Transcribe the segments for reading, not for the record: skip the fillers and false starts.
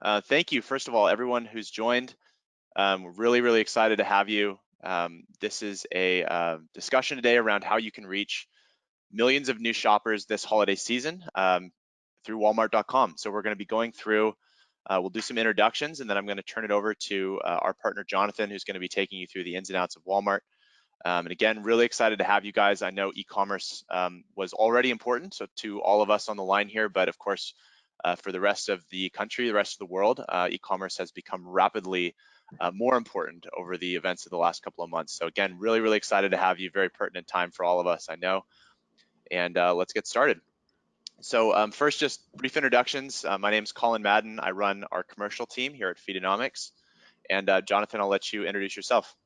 Thank you, first of all, everyone who's joined. We're really excited to have you. This is a discussion today around how you can reach millions of new shoppers this holiday season through Walmart.com. So we're going to be going through, we'll do some introductions, and then I'm going to turn it over to our partner, Jonathan, who's going to be taking you through the ins and outs of Walmart. And again, really excited to have you guys. I know e-commerce was already important, so to all of us on the line here, but of course, for the rest of the country, the rest of the world, e-commerce has become rapidly more important over the events of the last couple of months. So again, really excited to have you. Very pertinent time for all of us, I know. And let's get started. So first, just brief introductions. My name is Colin Madden. I run our commercial team here at Feedonomics. And Jonathan, I'll let you introduce yourself.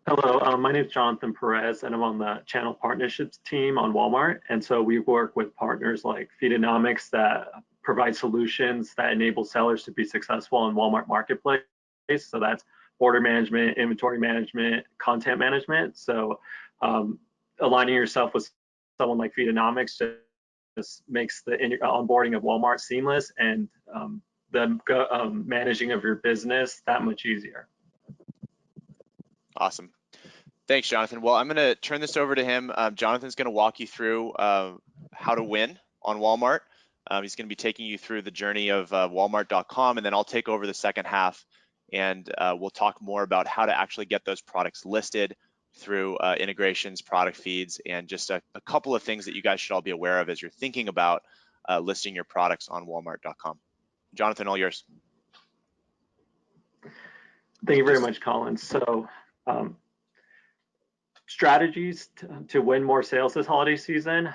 Hello, my name is Jonathan Perez, and I'm on the channel partnerships team on Walmart. And so we work with partners like Feedonomics that provide solutions that enable sellers to be successful on Walmart Marketplace. So that's order management, inventory management, content management. So aligning yourself with someone like Feedonomics just makes the onboarding of Walmart seamless, and the managing of your business that much easier. Awesome. Thanks, Jonathan. Well, I'm going to turn this over to him. Jonathan's going to walk you through how to win on Walmart. He's going to be taking you through the journey of Walmart.com, and then I'll take over the second half, and we'll talk more about how to actually get those products listed through integrations, product feeds, and just a couple of things that you guys should all be aware of as you're thinking about listing your products on Walmart.com. Jonathan, all yours. Thank you very much, Colin. So strategies to win more sales this holiday season.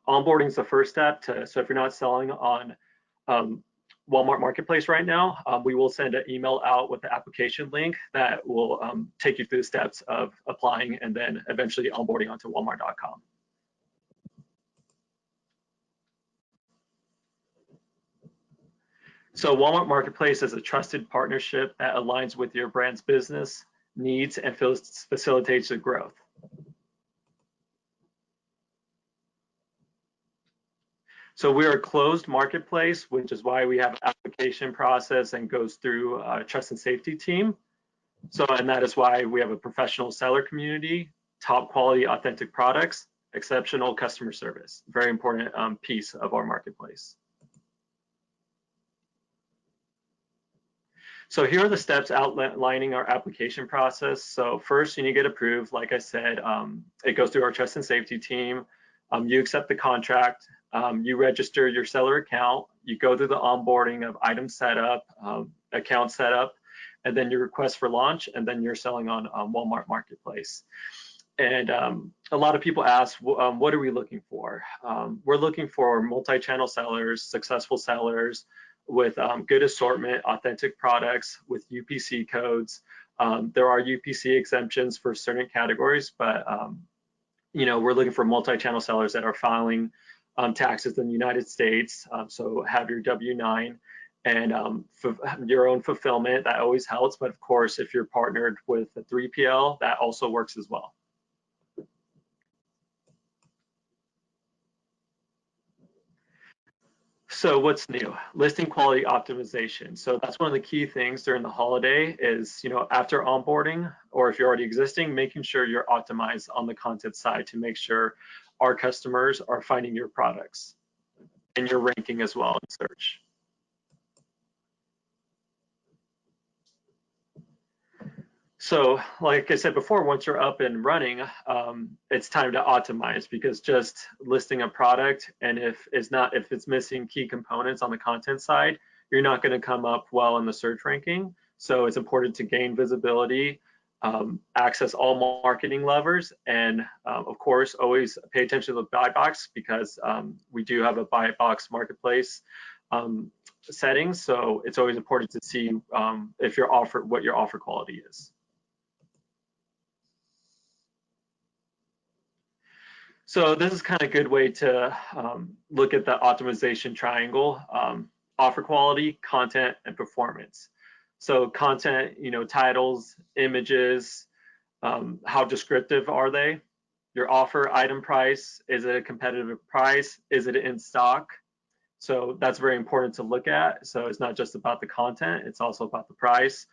Onboarding is the first step. So if you're not selling on Walmart Marketplace right now, we will send an email out with the application link that will take you through the steps of applying and then eventually onboarding onto Walmart.com. So Walmart Marketplace is a trusted partnership that aligns with your brand's business needs and facilitates the growth. So we're a closed marketplace, which is why we have an application process and goes through a trust and safety team. So, and that is why we have a professional seller community, top quality, authentic products, exceptional customer service. Very important piece of our marketplace. So here are the steps outlining our application process. So first, you need to get approved. Like I said, it goes through our trust and safety team. You accept the contract. You register your seller account. You go through the onboarding of item setup, account setup, and then your request for launch, and then you're selling on Walmart Marketplace. And a lot of people ask, what are we looking for? We're looking for multi-channel sellers, successful sellers, with good assortment, authentic products with UPC codes. There are UPC exemptions for certain categories, but you know, we're looking for multi-channel sellers that are filing taxes in the United States. So have your W-9 and your own fulfillment. That always helps. But of course, if you're partnered with a 3PL, that also works as well. So what's new? Listing quality optimization. So that's one of the key things during the holiday is, you know, after onboarding, or if you're already existing, making sure you're optimized on the content side to make sure our customers are finding your products and you're ranking as well in search. So like I said before, once you're up and running, it's time to optimize, because just listing a product, and if it's missing key components on the content side, you're not going to come up well in the search ranking. So it's important to gain visibility, access all marketing levers, and of course, always pay attention to the buy box, because we do have a buy box marketplace settings. So it's always important to see if what your offer quality is. So this is kind of a good way to look at the optimization triangle: offer quality, content, and performance. So content, you know, titles, images, how descriptive are they? Your offer item price, is it a competitive price? Is it in stock? So that's very important to look at. So it's not just about the content, it's also about the price.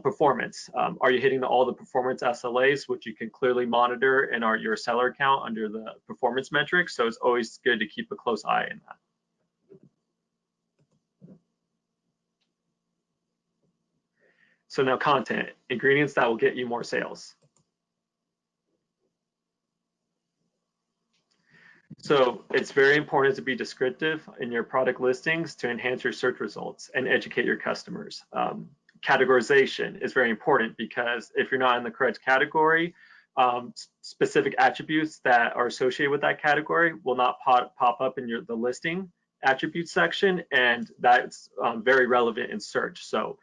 Performance. Are you hitting all the performance SLAs, which you can clearly monitor in your seller account under the performance metrics? So it's always good to keep a close eye in that. So now content, ingredients that will get you more sales. So it's very important to be descriptive in your product listings to enhance your search results and educate your customers. Categorization is very important because if you're not in the correct category, specific attributes that are associated with that category will not pop up in the listing attribute section, and that's very relevant in search. So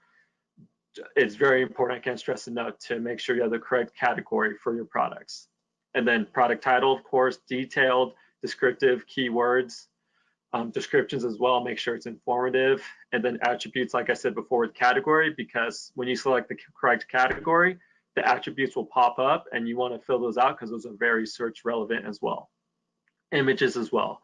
it's very important, I can't stress enough, to make sure you have the correct category for your products. And then product title, of course, detailed, descriptive keywords, descriptions as well, make sure it's informative, and then attributes, like I said before, with category, because when you select the correct category, the attributes will pop up and you want to fill those out because those are very search relevant as well. Images as well.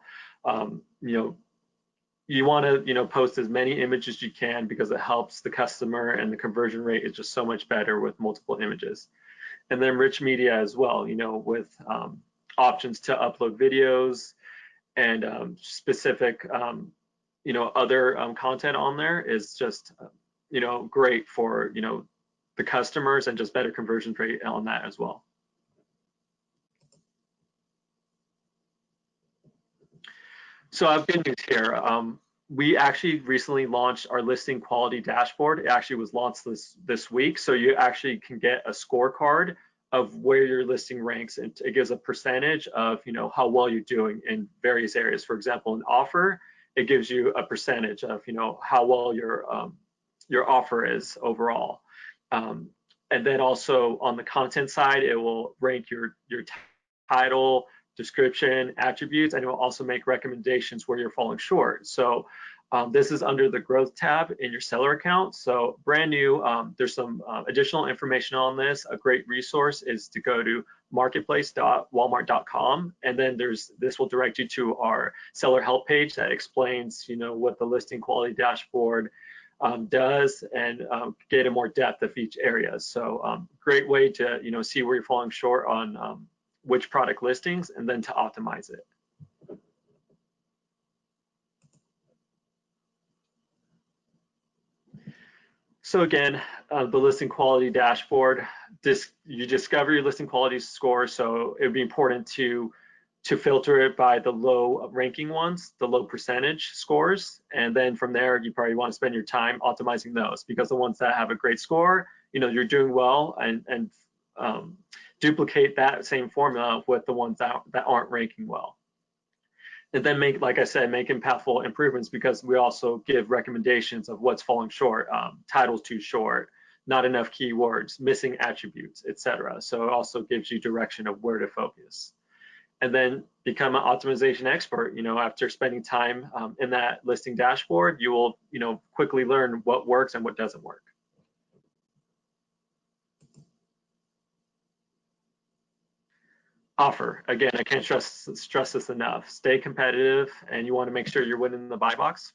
You want to post as many images as you can because it helps the customer, and the conversion rate is just so much better with multiple images. And then rich media as well, with options to upload videos and specific other content on there is just great for the customers, and just better conversion rate on that as well. So I've good news here. We actually recently launched our listing quality dashboard. It actually was launched this week, so you actually can get a scorecard of where your listing ranks, and it gives a percentage of how well you're doing in various areas. For example, an offer, it gives you a percentage of how well your offer is overall. And then also on the content side, it will rank your title, description, attributes, and it will also make recommendations where you're falling short. So this is under the growth tab in your seller account. So brand new, there's some additional information on this. A great resource is to go to marketplace.walmart.com, and then this will direct you to our seller help page that explains what the listing quality dashboard does, and get in more depth of each area. So great way to see where you're falling short on which product listings, and then to optimize it. So again, the listing quality dashboard, you discover your listing quality score. So it would be important to filter it by the low ranking ones, the low percentage scores. And then from there, you probably want to spend your time optimizing those, because the ones that have a great score, you're doing well, and duplicate that same formula with the ones that aren't ranking well. And then like I said, make impactful improvements, because we also give recommendations of what's falling short, titles too short, not enough keywords, missing attributes, etc. So it also gives you direction of where to focus. And then become an optimization expert. After spending time in that listing dashboard, you will quickly learn what works and what doesn't work. Offer, again, I can't stress this enough. Stay competitive, and you want to make sure you're winning the buy box.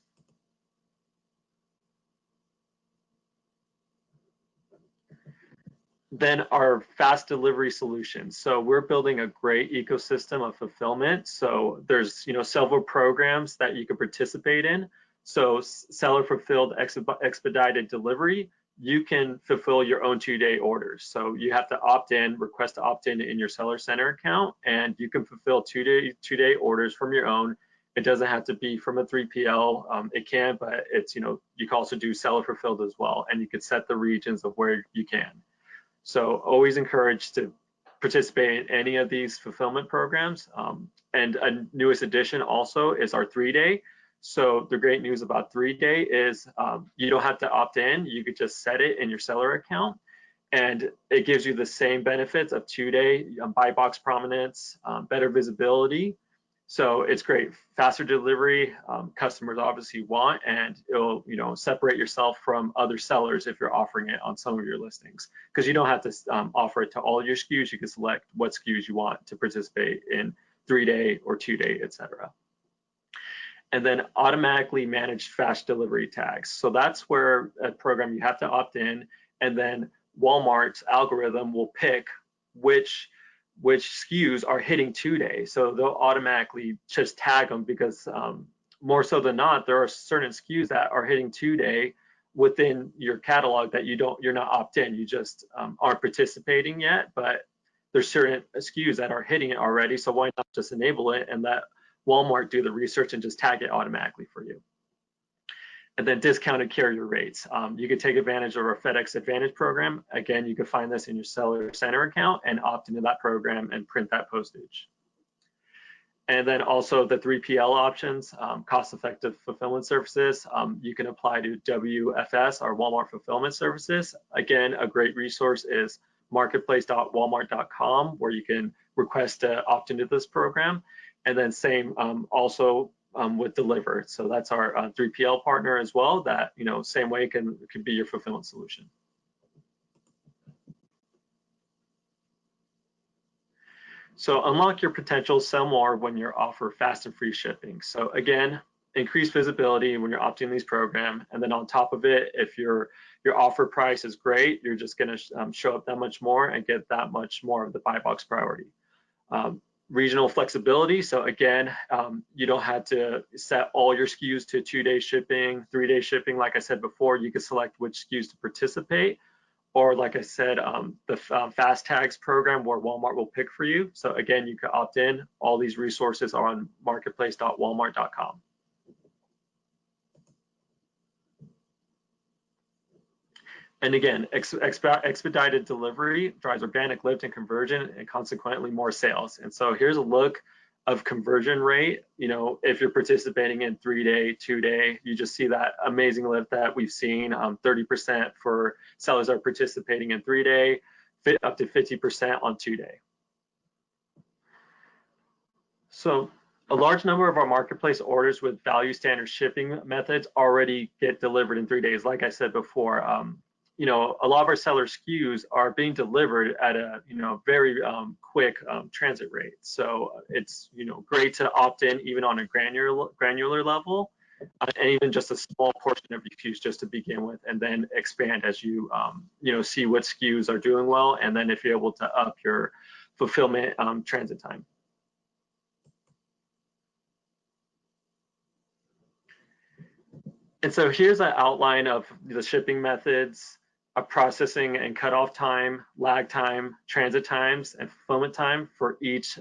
Then our fast delivery solutions. So we're building a great ecosystem of fulfillment. So there's several programs that you can participate in. So seller fulfilled expedited delivery, you can fulfill your own 2-day orders. So you have to opt in, request to opt in your Seller Center account, and you can fulfill two-day orders from your own. It doesn't have to be from a 3PL. It can, but it's you can also do seller fulfilled as well, and you can set the regions of where you can. So always encouraged to participate in any of these fulfillment programs. And a newest addition also is our 3-day. So the great news about 3-day is you don't have to opt in. You could just set it in your seller account, and it gives you the same benefits of 2-day buy box prominence, better visibility. So it's great, faster delivery, customers obviously want, and it'll separate yourself from other sellers if you're offering it on some of your listings, because you don't have to offer it to all your SKUs. You can select what SKUs you want to participate in 3-day or 2-day, etc. and then automatically manage fast delivery tags. So that's where a program you have to opt in, and then Walmart's algorithm will pick which SKUs are hitting 2-day. So they'll automatically just tag them because more so than not, there are certain SKUs that are hitting 2-day within your catalog that you're not opt-in. You just aren't participating yet, but there's certain SKUs that are hitting it already. So why not just enable it and let Walmart do the research and just tag it automatically for you. And then discounted carrier rates. You could take advantage of our FedEx Advantage program. Again, you can find this in your Seller Center account and opt into that program and print that postage. And then also the 3PL options, cost-effective fulfillment services. You can apply to WFS, or Walmart Fulfillment Services. Again, a great resource is marketplace.walmart.com, where you can request to opt into this program. And then same also with Deliver. So that's our 3PL partner as well, that, same way can be your fulfillment solution. So unlock your potential, sell more when you offer fast and free shipping. So again, increase visibility when you're opting these programs. And then on top of it, if your offer price is great, you're just gonna show up that much more and get that much more of the buy box priority. Regional flexibility. So again, you don't have to set all your SKUs to 2-day shipping, 3-day shipping. Like I said before, you can select which SKUs to participate. Or like I said, the fast tags program where Walmart will pick for you. So again, you can opt in. All these resources are on marketplace.walmart.com. And again, expedited delivery drives organic lift and conversion and consequently more sales. And so here's a look of conversion rate. If you're participating in 3-day, 2-day, you just see that amazing lift that we've seen, 30% for sellers that are participating in 3-day, up to 50% on 2-day. So a large number of our marketplace orders with value standard shipping methods already get delivered in 3 days. Like I said before, a lot of our seller SKUs are being delivered at a very quick transit rate. So it's great to opt in even on a granular level, and even just a small portion of your SKUs just to begin with, and then expand as you see what SKUs are doing well, and then if you're able to up your fulfillment transit time. And so here's an outline of the shipping methods, a processing and cutoff time, lag time, transit times, and fulfillment time for each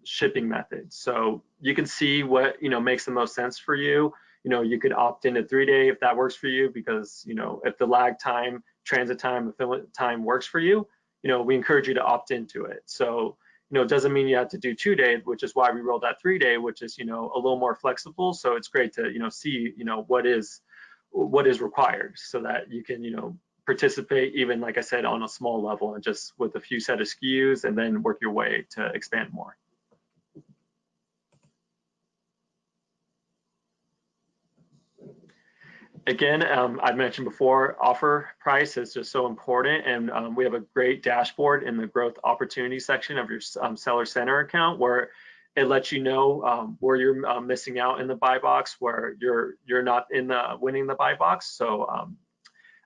shipping method. So you can see what makes the most sense for you. You could opt into 3-day if that works for you, because if the lag time, transit time, fulfillment time works for you, we encourage you to opt into it. So it doesn't mean you have to do 2-day, which is why we rolled out 3-day, which is a little more flexible. So it's great to see what is required, so that you can participate even, like I said, on a small level and just with a few set of SKUs, and then work your way to expand more. Again, I mentioned before, offer price is just so important, and we have a great dashboard in the growth opportunity section of your Seller Center account, where it lets you know where you're missing out in the buy box, where you're not winning the buy box. So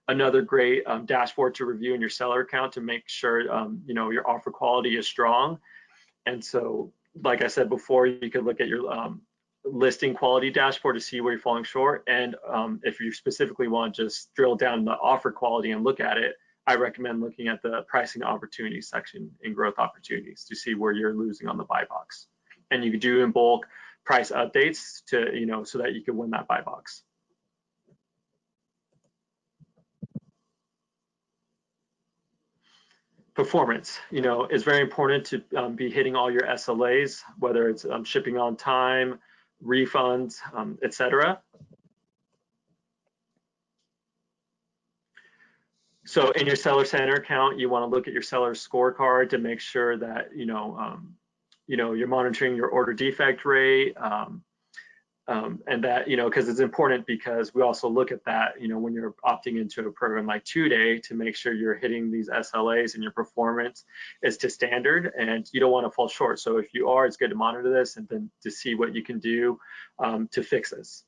another great dashboard to review in your seller account to make sure your offer quality is strong. And so, like I said before, you could look at your listing quality dashboard to see where you're falling short. And if you specifically want to just drill down the offer quality and look at it, I recommend looking at the pricing opportunities section in growth opportunities to see where you're losing on the buy box. And you can do in bulk price updates to, so that you can win that buy box. Performance, is very important to be hitting all your SLAs, whether it's shipping on time, refunds, etc. So in your Seller Center account, you want to look at your seller scorecard to make sure that you're monitoring your order defect rate, And that, because it's important, because we also look at that, when you're opting into a program like 2Day, to make sure you're hitting these SLAs and your performance is to standard, and you don't want to fall short. So if you are, it's good to monitor this and then to see what you can do to fix this.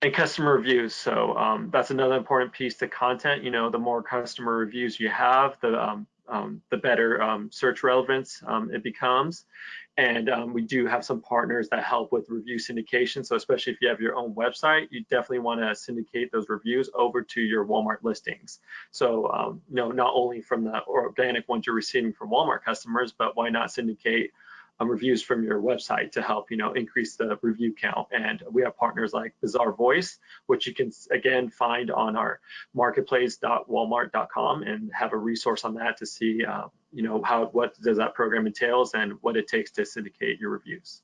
And customer reviews. So that's another important piece to content. The more customer reviews you have, the better search relevance it becomes. And we do have some partners that help with review syndication. So especially if you have your own website, you definitely want to syndicate those reviews over to your Walmart listings. So not only from the organic ones you're receiving from Walmart customers, but why not syndicate reviews from your website to help increase the review count. And we have partners like Bizarre Voice, which you can again find on our marketplace.walmart.com, and have a resource on that to see what does that program entails and what it takes to syndicate your reviews.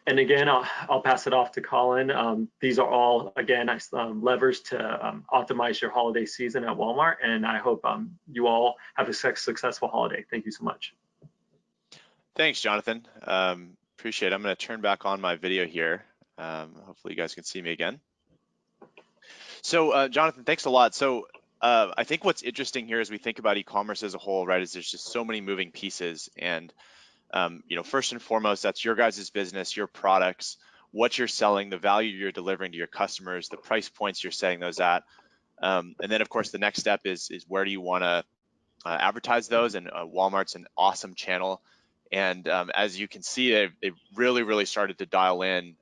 And again, I'll pass it off to Colin. These are all, again, levers to optimize your holiday season at Walmart. And I hope you all have a successful holiday. Thank you so much. Thanks, Jonathan. Appreciate it. I'm going to turn back on my video here. Hopefully you guys can see me again. So Jonathan, thanks a lot. So I think what's interesting here as we think about e-commerce as a whole, right, is there's just so many moving pieces. And first and foremost, that's your guys' business, your products, what you're selling, the value you're delivering to your customers, the price points you're setting those at. And then, of course, the next step is where do you want to advertise those? And Walmart's an awesome channel. And as you can see, they've really, really started to dial in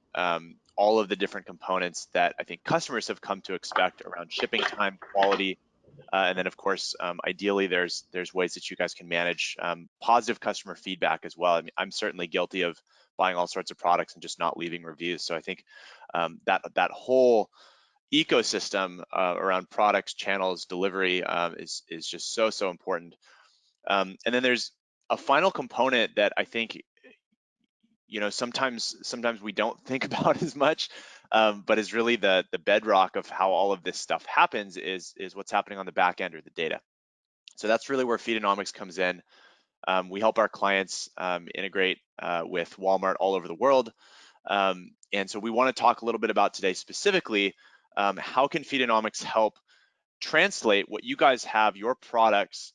all of the different components that I think customers have come to expect around shipping time, quality, and then, of course, ideally, there's ways that you guys can manage positive customer feedback as well. I mean, I'm certainly guilty of buying all sorts of products and just not leaving reviews. So I think that whole ecosystem around products, channels, delivery is just so important. And then there's a final component that I think sometimes we don't think about as much, but is really the bedrock of how all of this stuff happens is what's happening on the back end, or the data. So that's really where Feedonomics comes in. We help our clients integrate with Walmart all over the world. And so we want to talk a little bit about today specifically, how can Feedonomics help translate what you guys have, your products,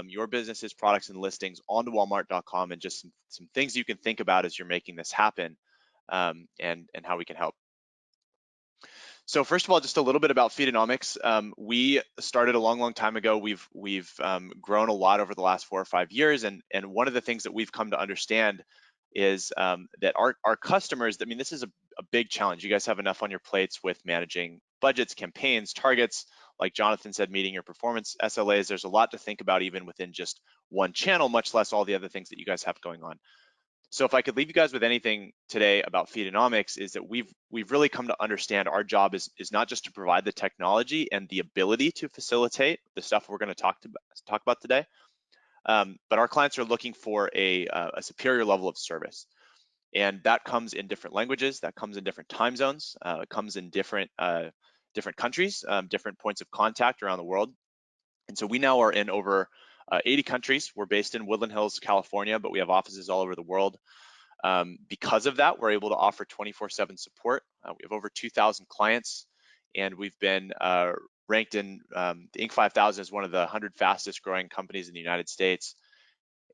your business's products and listings, onto Walmart.com, and just some things you can think about as you're making this happen, and how we can help. So first of all, just a little bit about Feedonomics. We started a long time ago. We've grown a lot over the last 4 or 5 years, and one of the things that we've come to understand is that our customers, I mean, this is a big challenge. You guys have enough on your plates with managing budgets, campaigns, targets, like Jonathan said, meeting your performance SLAs. There's a lot to think about even within just one channel, much less all the other things that you guys have going on. So if I could leave you guys with anything today about Feedonomics, is that we've really come to understand our job is not just to provide the technology and the ability to facilitate the stuff we're going to talk about today, but our clients are looking for a superior level of service. And that comes in different languages, that comes in different time zones, it comes in different countries, different points of contact around the world. And so we now are in over 80 countries. We're based in Woodland Hills, California, but we have offices all over the world. Because of that, we're able to offer 24/7 support. We have over 2,000 clients, and we've been ranked in the Inc. 5000 as one of the 100 fastest growing companies in the United States.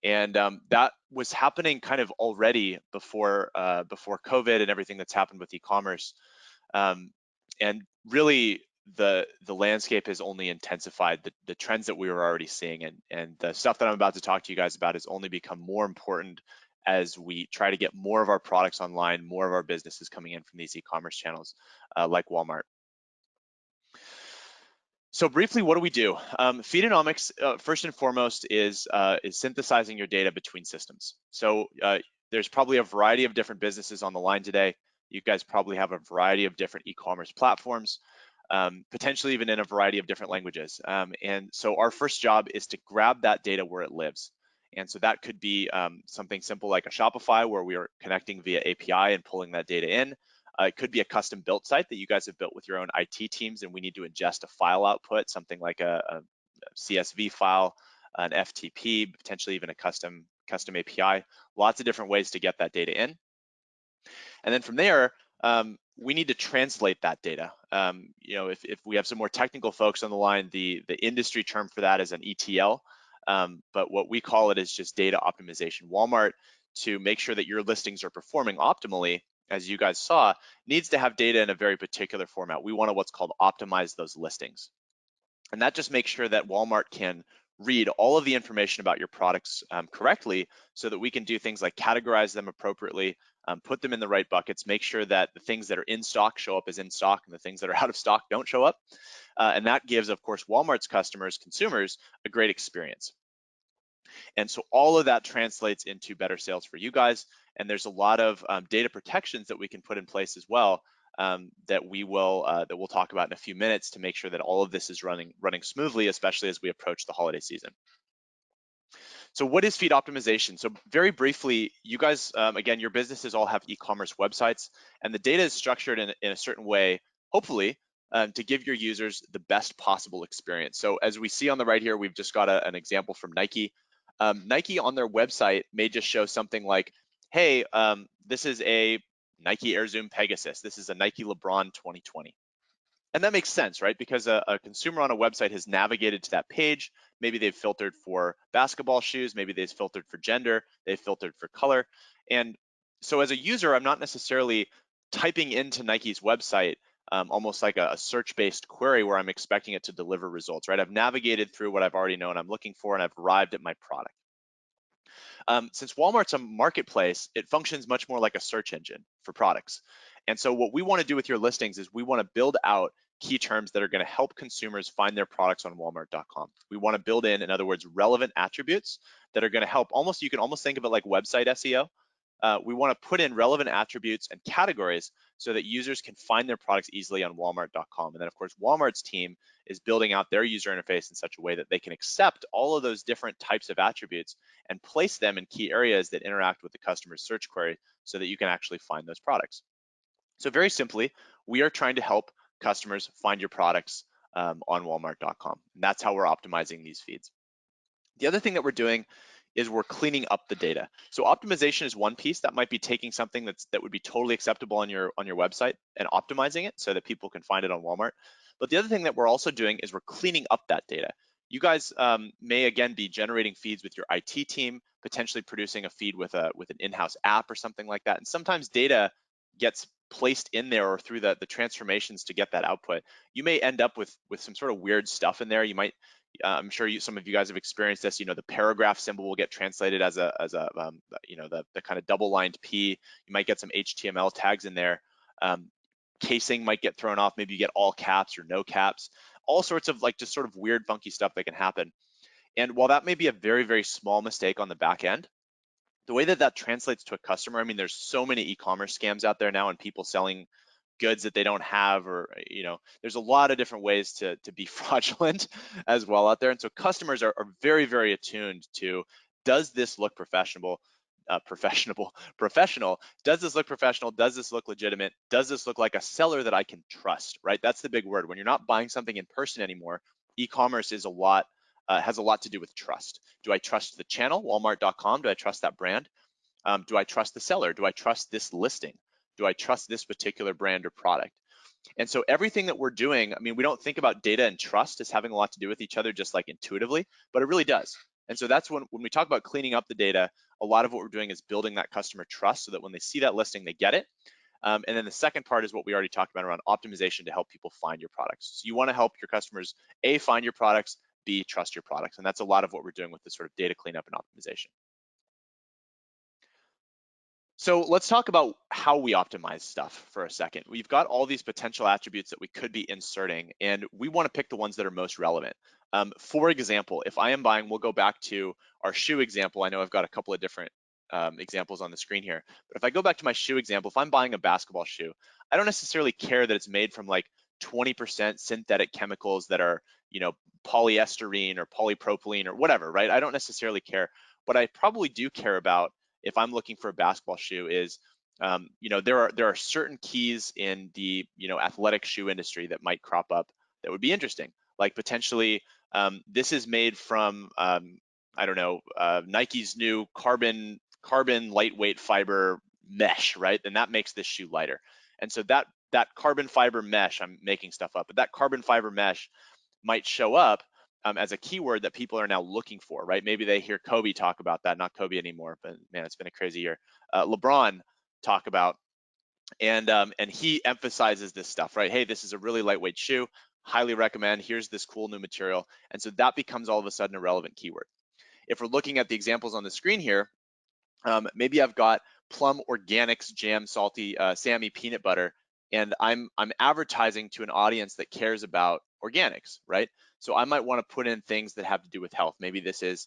And that was happening kind of already before COVID and everything that's happened with e-commerce. And really, the landscape has only intensified the trends that we were already seeing, and the stuff that I'm about to talk to you guys about has only become more important as we try to get more of our products online, more of our businesses coming in from these e-commerce channels like Walmart. So briefly, what do we do? Feedonomics, first and foremost, is synthesizing your data between systems. So there's probably a variety of different businesses on the line today. You guys probably have a variety of different e-commerce platforms, potentially even in a variety of different languages. And so our first job is to grab that data where it lives. And so that could be something simple like a Shopify, where we are connecting via API and pulling that data in. It could be a custom built site that you guys have built with your own IT teams, and we need to ingest a file output, something like a CSV file, an FTP, potentially even a custom API. Lots of different ways to get that data in. And then from there, we need to translate that data. If we have some more technical folks on the line, the industry term for that is an ETL. But what we call it is just data optimization. Walmart, to make sure that your listings are performing optimally, as you guys saw, needs to have data in a very particular format. We want to what's called optimize those listings. And that just makes sure that Walmart can read all of the information about your products correctly, so that we can do things like categorize them appropriately, put them in the right buckets, make sure that the things that are in stock show up as in stock and the things that are out of stock don't show up. And that gives, of course, Walmart's customers, consumers, a great experience. And so all of that translates into better sales for you guys. And there's a lot of data protections that we can put in place as well, that we'll talk about in a few minutes, to make sure that all of this is running smoothly, especially as we approach the holiday season. So what is feed optimization? So very briefly, you guys, again, your businesses all have e-commerce websites, and the data is structured in a certain way, hopefully, to give your users the best possible experience. So as we see on the right here, we've just got an example from Nike. Nike on their website may just show something like, hey, this is a Nike Air Zoom Pegasus. This is a Nike LeBron 2020. And that makes sense, right? Because a consumer on a website has navigated to that page. Maybe they've filtered for basketball shoes. Maybe they've filtered for gender. They've filtered for color. And so as a user, I'm not necessarily typing into Nike's website almost like a search-based query where I'm expecting it to deliver results, right? I've navigated through what I've already known I'm looking for, and I've arrived at my product. Since Walmart's a marketplace, it functions much more like a search engine for products. And so what we want to do with your listings is we want to build out key terms that are going to help consumers find their products on walmart.com. We want to build in other words, relevant attributes that are going to help you can almost think of it like website SEO. We want to put in relevant attributes and categories so that users can find their products easily on walmart.com. And then of course, Walmart's team is building out their user interface in such a way that they can accept all of those different types of attributes and place them in key areas that interact with the customer's search query so that you can actually find those products. So very simply, we are trying to help customers find your products on walmart.com. And that's how we're optimizing these feeds. The other thing that we're doing is we're cleaning up the data. So optimization is one piece that might be taking something that would be totally acceptable on your website and optimizing it so that people can find it on Walmart. But the other thing that we're also doing is we're cleaning up that data. You guys may again be generating feeds with your IT team, potentially producing a feed with an in-house app or something like that. And sometimes data gets placed in there or through the transformations to get that output. You may end up with some sort of weird stuff in there. You might I'm sure some of you guys have experienced this. The paragraph symbol will get translated as the kind of double-lined P. You might get some HTML tags in there. Casing might get thrown off. Maybe you get all caps or no caps. All sorts of just sort of weird, funky stuff that can happen. And while that may be a very, very small mistake on the back end, the way that translates to a customer, I mean, there's so many e-commerce scams out there now and people selling goods that they don't have, or there's a lot of different ways to be fraudulent as well out there. And so customers are very, very attuned to, does this look professional? Does this look professional? Does this look legitimate? Does this look like a seller that I can trust, right? That's the big word. When you're not buying something in person anymore, e-commerce is has a lot to do with trust. Do I trust the channel, walmart.com? Do I trust that brand? Do I trust the seller? Do I trust this listing? Do I trust this particular brand or product? And so everything that we're doing, I mean, we don't think about data and trust as having a lot to do with each other just like intuitively, but it really does. And so that's when we talk about cleaning up the data, a lot of what we're doing is building that customer trust so that when they see that listing, they get it. And then the second part is what we already talked about around optimization to help people find your products. So you want to help your customers, A, find your products, B, trust your products. And that's a lot of what we're doing with this sort of data cleanup and optimization. So let's talk about how we optimize stuff for a second. We've got all these potential attributes that we could be inserting, and we want to pick the ones that are most relevant. For example, if I am buying, we'll go back to our shoe example. I know I've got a couple of different examples on the screen here, but if I go back to my shoe example, if I'm buying a basketball shoe, I don't necessarily care that it's made from like 20% synthetic chemicals that are, polyesterine or polypropylene or whatever, right? I don't necessarily care. What I probably do care about if I'm looking for a basketball shoe is, there are certain keys in the athletic shoe industry that might crop up that would be interesting. Like potentially, this is made from I don't know, Nike's new carbon lightweight fiber mesh, right? And that makes this shoe lighter. And so that carbon fiber mesh, I'm making stuff up, but that carbon fiber mesh might show up as a keyword that people are now looking for, right? Maybe they hear Kobe talk about that, not Kobe anymore, but man, it's been a crazy year. LeBron talk about, and he emphasizes this stuff, right? Hey, this is a really lightweight shoe, highly recommend. Here's this cool new material, and so that becomes all of a sudden a relevant keyword. If we're looking at the examples on the screen here, maybe I've got Plum Organics Jam Salty Sammy Peanut Butter, and I'm advertising to an audience that cares about organics, right? So I might want to put in things that have to do with health. Maybe this is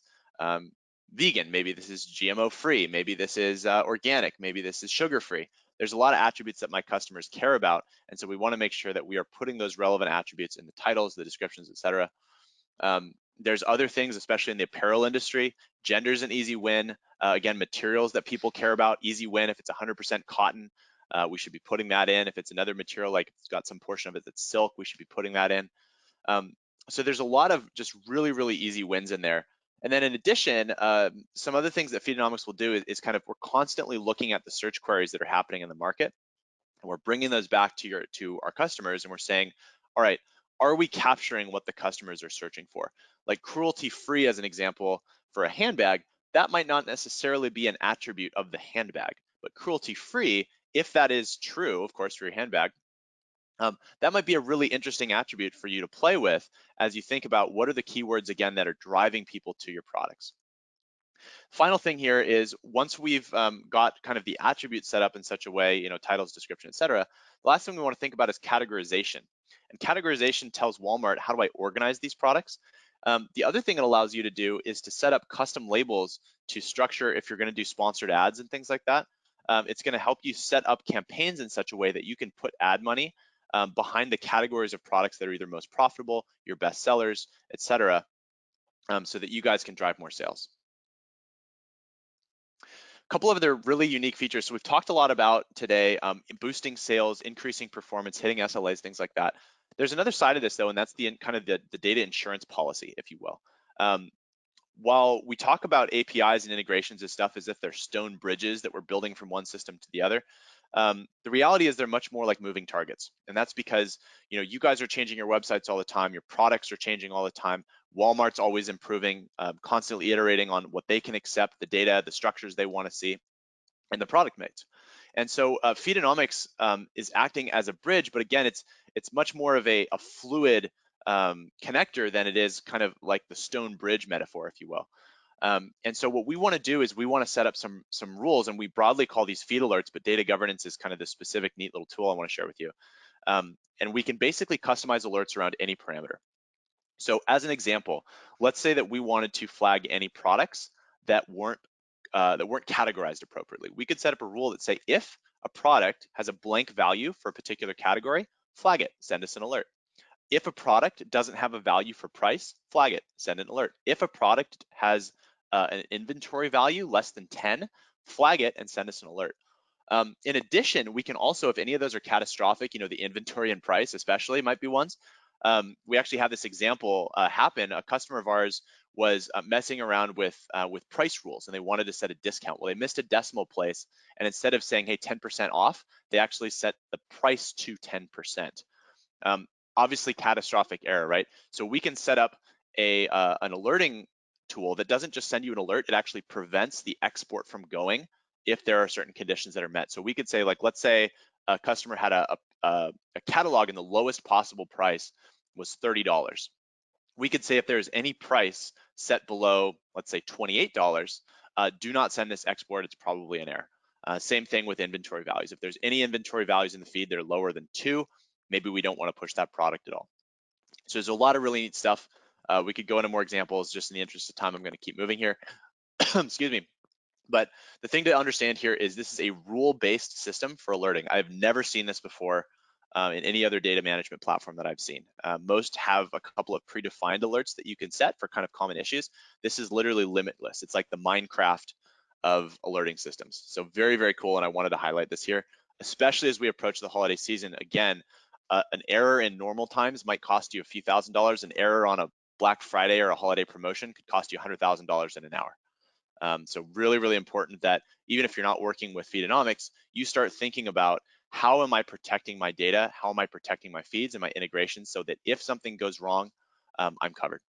vegan, maybe this is GMO free, maybe this is organic, maybe this is sugar free. There's a lot of attributes that my customers care about, and so we want to make sure that we are putting those relevant attributes in the titles, the descriptions, etc. There's other things, especially in the apparel industry. Gender's an easy win. Again, materials that people care about, easy win. If it's 100% cotton, we should be putting that in. If it's another material, like it's got some portion of it that's silk, we should be putting that in. So there's a lot of just really, really easy wins in there. And then in addition, some other things that Feedonomics will do is kind of, we're constantly looking at the search queries that are happening in the market, and we're bringing those back to our customers, and we're saying, all right, are we capturing what the customers are searching for? Like cruelty-free, as an example, for a handbag, that might not necessarily be an attribute of the handbag, but cruelty-free, if that is true, of course, for your handbag, that might be a really interesting attribute for you to play with as you think about what are the keywords, again, that are driving people to your products. Final thing here is, once we've got kind of the attributes set up in such a way, titles, description, etc., the last thing we want to think about is categorization. And categorization tells Walmart, how do I organize these products? The other thing it allows you to do is to set up custom labels to structure if you're going to do sponsored ads and things like that. It's going to help you set up campaigns in such a way that you can put ad money behind the categories of products that are either most profitable, your best sellers, etc., so that you guys can drive more sales. Couple of other really unique features. So we've talked a lot about today, boosting sales, increasing performance, hitting SLAs, things like that. There's another side of this though, and that's the kind of the data insurance policy, if you will. While we talk about APIs and integrations and stuff as if they're stone bridges that we're building from one system to the other, the reality is they're much more like moving targets. And that's because you guys are changing your websites all the time, your products are changing all the time. Walmart's always improving, constantly iterating on what they can accept, the data, the structures they want to see, and the product mix. And so Feedonomics is acting as a bridge, but again, it's much more of a fluid connector than it is kind of like the stone bridge metaphor, if you will. And so what we want to do is we want to set up some rules, and we broadly call these feed alerts, but data governance is kind of the specific neat little tool I want to share with you. And we can basically customize alerts around any parameter. So as an example, let's say that we wanted to flag any products that weren't categorized appropriately. We could set up a rule that say, if a product has a blank value for a particular category, flag it, send us an alert. If a product doesn't have a value for price, flag it, send an alert. If a product has an inventory value less than 10, flag it and send us an alert. In addition, we can also, if any of those are catastrophic, the inventory and price especially might be ones. We actually have this example happen. A customer of ours was messing around with price rules, and they wanted to set a discount. Well, they missed a decimal place, and instead of saying, hey, 10% off, they actually set the price to 10%. Obviously, catastrophic error, right? So we can set up an alerting tool that doesn't just send you an alert, it actually prevents the export from going if there are certain conditions that are met. So we could say, like, let's say a customer had a catalog and the lowest possible price was $30. We could say if there's any price set below, let's say $28, do not send this export, it's probably an error. Same thing with inventory values. If there's any inventory values in the feed that are lower than 2, maybe we don't want to push that product at all. So there's a lot of really neat stuff. We could go into more examples. Just in the interest of time, I'm going to keep moving here. Excuse me. But the thing to understand here is this is a rule-based system for alerting. I've never seen this before in any other data management platform that I've seen. Most have a couple of predefined alerts that you can set for kind of common issues. This is literally limitless. It's like the Minecraft of alerting systems. So very, very cool, and I wanted to highlight this here, especially as we approach the holiday season. Again, an error in normal times might cost you a few $1,000s. An error on a Black Friday or a holiday promotion could cost you $100,000 in an hour. So really, really important that even if you're not working with Feedonomics, you start thinking about how am I protecting my data? How am I protecting my feeds and my integrations so that if something goes wrong, I'm covered.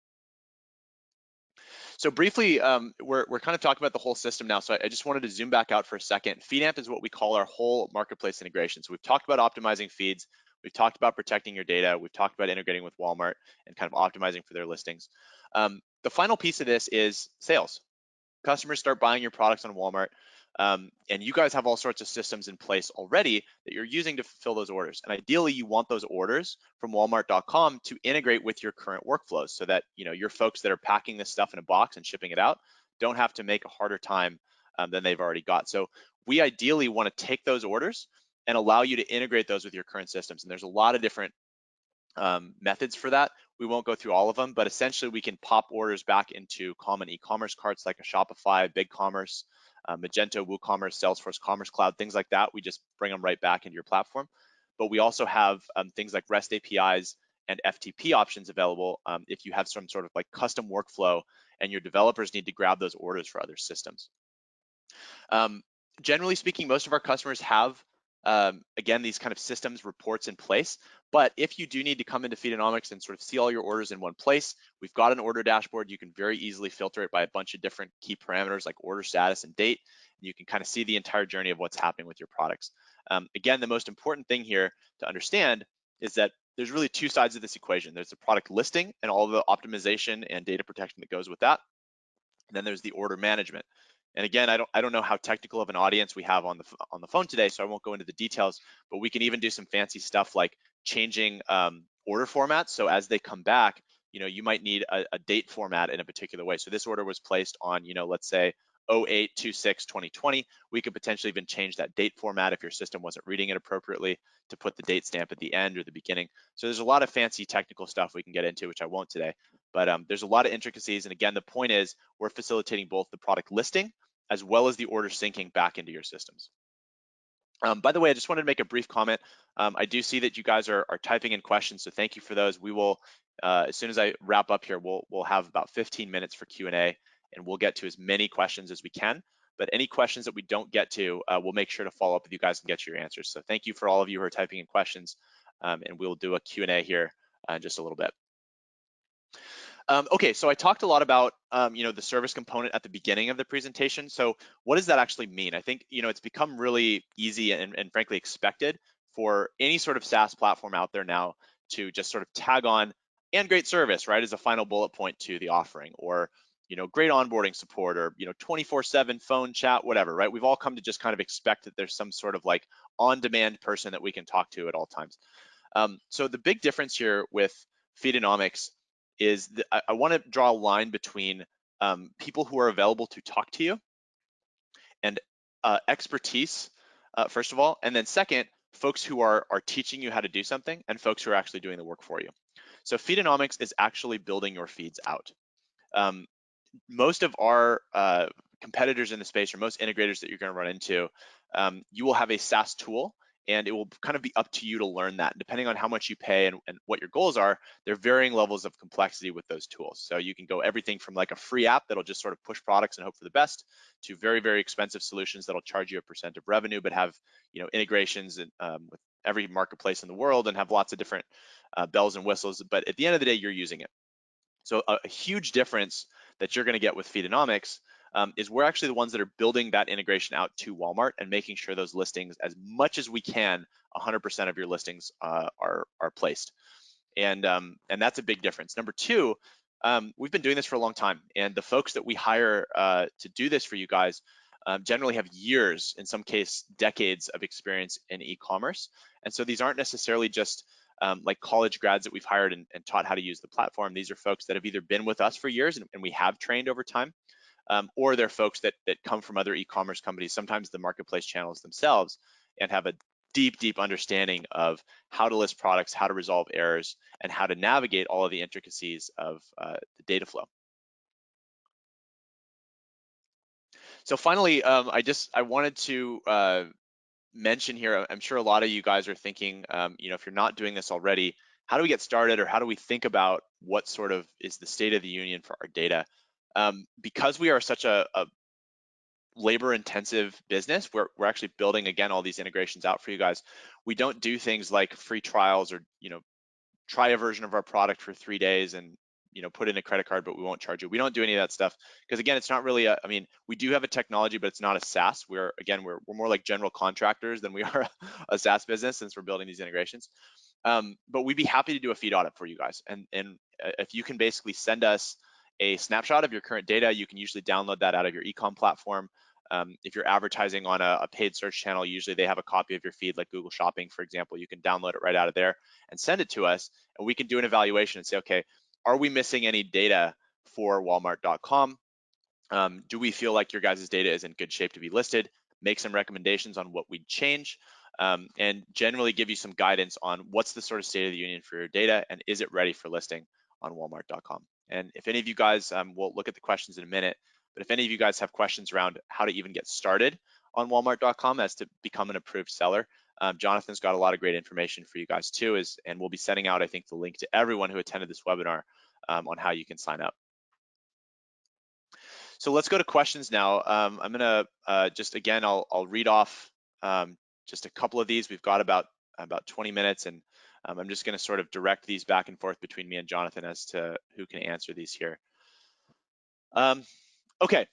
So briefly, we're kind of talking about the whole system now. So I just wanted to zoom back out for a second. FeedAmp is what we call our whole marketplace integration. So we've talked about optimizing feeds. We've talked about protecting your data. We've talked about integrating with Walmart and kind of optimizing for their listings. The final piece of this is sales. Customers start buying your products on Walmart, and you guys have all sorts of systems in place already that you're using to fulfill those orders. And ideally, you want those orders from Walmart.com to integrate with your current workflows, so that your folks that are packing this stuff in a box and shipping it out don't have to make a harder time than they've already got. So we ideally want to take those orders and allow you to integrate those with your current systems. And there's a lot of different methods for that. We won't go through all of them, but essentially we can pop orders back into common e-commerce carts like a Shopify, BigCommerce, Magento, WooCommerce, Salesforce Commerce Cloud, things like that. We just bring them right back into your platform. But we also have things like REST APIs and FTP options available if you have some sort of like custom workflow and your developers need to grab those orders for other systems. Generally speaking, most of our customers have, again, these kind of systems reports in place. But if you do need to come into Feedonomics and sort of see all your orders in one place, we've got an order dashboard. You can very easily filter it by a bunch of different key parameters like order status and date. And you can kind of see the entire journey of what's happening with your products. Again, the most important thing here to understand is that there's really two sides of this equation. There's the product listing and all the optimization and data protection that goes with that. And then there's the order management. And again, I don't know how technical of an audience we have on the phone today, so I won't go into the details. But we can even do some fancy stuff like changing order formats. So as they come back, you might need a date format in a particular way. So this order was placed on, let's say 08/26/2020. We could potentially even change that date format if your system wasn't reading it appropriately to put the date stamp at the end or the beginning. So there's a lot of fancy technical stuff we can get into, which I won't today. But there's a lot of intricacies. And again, the point is we're facilitating both the product listing as well as the order syncing back into your systems. By the way, I just wanted to make a brief comment. I do see that you guys are typing in questions, so thank you for those. We will, as soon as I wrap up here, we'll have about 15 minutes for Q&A, and we'll get to as many questions as we can. But any questions that we don't get to, we'll make sure to follow up with you guys and get you your answers. So thank you for all of you who are typing in questions, and we'll do a Q&A here in just a little bit. Okay, so I talked a lot about the service component at the beginning of the presentation. So what does that actually mean? I think it's become really easy and frankly expected for any sort of SaaS platform out there now to just sort of tag on and great service, right, as a final bullet point to the offering, or great onboarding support, or 24/7 phone chat, whatever, right? We've all come to just kind of expect that there's some sort of like on-demand person that we can talk to at all times. So the big difference here with Feedonomics is that I want to draw a line between people who are available to talk to you and expertise, first of all, and then second, folks who are teaching you how to do something and folks who are actually doing the work for you. So Feedonomics is actually building your feeds out. Most of our competitors in the space, or most integrators that you're going to run into, you will have a SaaS tool, and it will kind of be up to you to learn that. Depending on how much you pay and what your goals are, there are varying levels of complexity with those tools. So you can go everything from like a free app that'll just sort of push products and hope for the best, to very, very expensive solutions that'll charge you a % of revenue, but have integrations with every marketplace in the world and have lots of different bells and whistles. But at the end of the day, you're using it. So a huge difference that you're going to get with Feedonomics is we're actually the ones that are building that integration out to Walmart and making sure those listings, as much as we can, 100% of your listings are placed. And that's a big difference. Number two, we've been doing this for a long time, and the folks that we hire to do this for you guys generally have years, in some case decades, of experience in e-commerce. And so these aren't necessarily just like college grads that we've hired and taught how to use the platform. These are folks that have either been with us for years and we have trained over time, or they're folks that come from other e-commerce companies, sometimes the marketplace channels themselves, and have a deep understanding of how to list products, how to resolve errors, and how to navigate all of the intricacies of the data flow. So finally, I wanted to mention here, I'm sure a lot of you guys are thinking, if you're not doing this already, how do we get started, or how do we think about what sort of is the state of the union for our data? Because we are such a labor intensive business, we're actually building, again, all these integrations out for you guys. We don't do things like free trials, or try a version of our product for 3 days and put in a credit card, but we won't charge you. We don't do any of that stuff because, again, it's not really we do have a technology, but it's not a SaaS. We're more like general contractors than we are a SaaS business, since we're building these integrations. But we'd be happy to do a feed audit for you guys, and if you can basically send us a snapshot of your current data, you can usually download that out of your ecom platform. If you're advertising on a paid search channel, usually they have a copy of your feed, like Google Shopping, for example. You can download it right out of there and send it to us, and we can do an evaluation and say, okay, are we missing any data for Walmart.com? Do we feel like your guys' data is in good shape to be listed? Make some recommendations on what we'd change, and generally give you some guidance on what's the sort of state of the union for your data, and is it ready for listing on Walmart.com? And if any of you guys, we'll look at the questions in a minute, but if any of you guys have questions around how to even get started on Walmart.com as to become an approved seller, Jonathan's got a lot of great information for you guys too, and we'll be sending out, I think, the link to everyone who attended this webinar on how you can sign up. So let's go to questions now. I'm gonna just, again, I'll read off just a couple of these. We've got about 20 minutes, and I'm just gonna sort of direct these back and forth between me and Jonathan as to who can answer these here. Okay,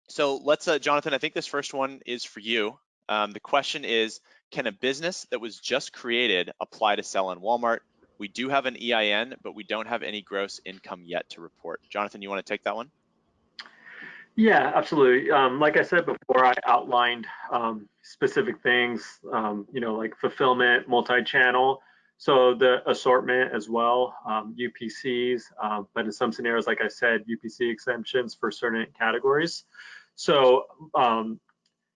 so let's, Jonathan, I think this first one is for you. The question is, can a business that was just created apply to sell on Walmart? We do have an EIN, but we don't have any gross income yet to report. Jonathan, you want to take that one? Yeah, absolutely. Like I said before, I outlined specific things, like fulfillment, multi-channel. So the assortment as well, UPCs, but in some scenarios, like I said, UPC exemptions for certain categories. So